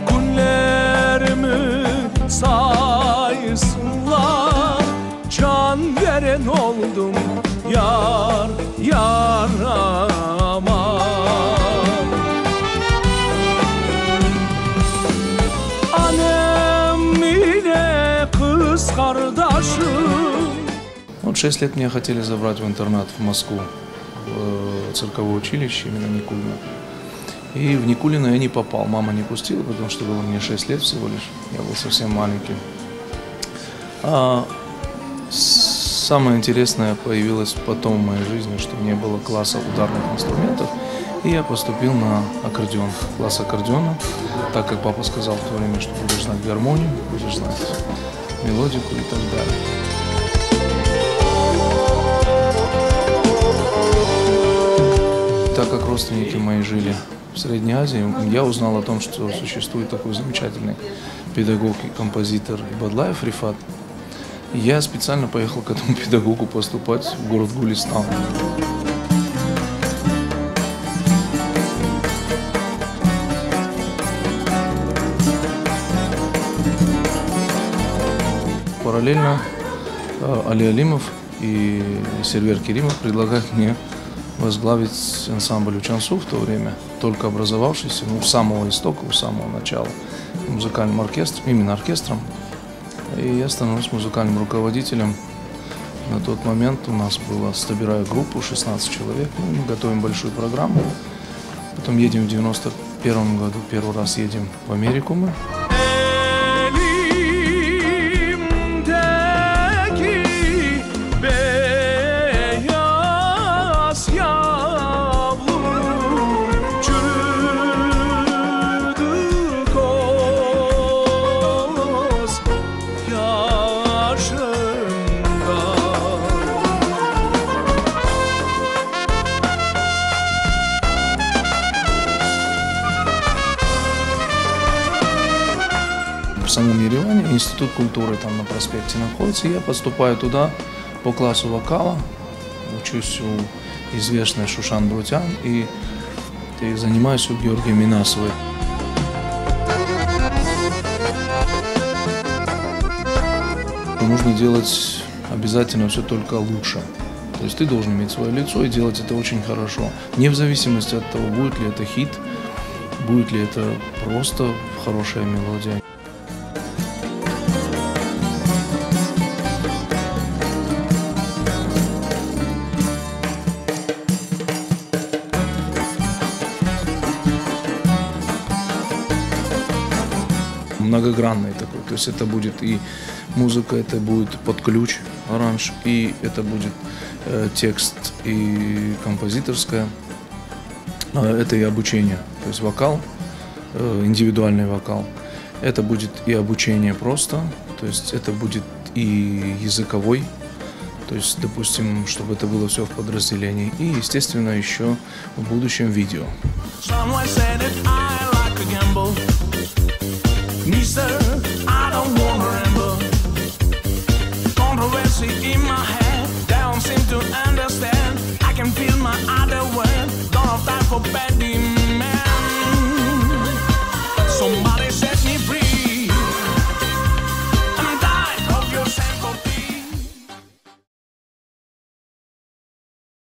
Günlerimi saysınlar, can veren oldum yar yarama. Annem ile kız kardeşim. Вот 6 лет меня хотели забрать в интернат в Москву, в цирковое училище именно Никулино. И в Никулино я не попал, мама не пустила, потому что было мне 6 лет всего лишь, я был совсем маленький. Самое интересное появилось потом в моей жизни, что не было класса ударных инструментов, и я поступил на аккордеон, класс аккордеона, так как папа сказал в то время, что будешь знать гармонию, будешь знать мелодику и так далее. Так как родственники мои жили в Средней Азии, я узнал о том, что существует такой замечательный педагог и композитор Ибадлаев Рифат. И я специально поехал к этому педагогу поступать в город Гулистан. Параллельно Али Алимов и Сервер Керимов предлагают мне возглавить ансамбль Учансу в то время, только образовавшийся, с самого истока, с самого начала, музыкальным оркестром, именно оркестром. И я становлюсь музыкальным руководителем. На тот момент у нас было, собираю группу, 16 человек, мы готовим большую программу. Потом едем в 91 году, первый раз едем в Америку мы. В самом Ереване институт культуры там на проспекте находится, и я поступаю туда по классу вокала, учусь у известной Шушан Брутян и занимаюсь у Георгия Минасовой. Нужно делать обязательно все только лучше. То есть ты должен иметь свое лицо и делать это очень хорошо. Не в зависимости от того, будет ли это хит, будет ли это просто хорошая мелодия. Многогранный такой, то есть это будет и музыка, это будет под ключ, аранж, и это будет текст и композиторское, это и обучение, то есть вокал, индивидуальный вокал, это будет и обучение просто, то есть это будет и языковой, то есть, допустим, чтобы это было все в подразделении, и, естественно, еще в будущем видео.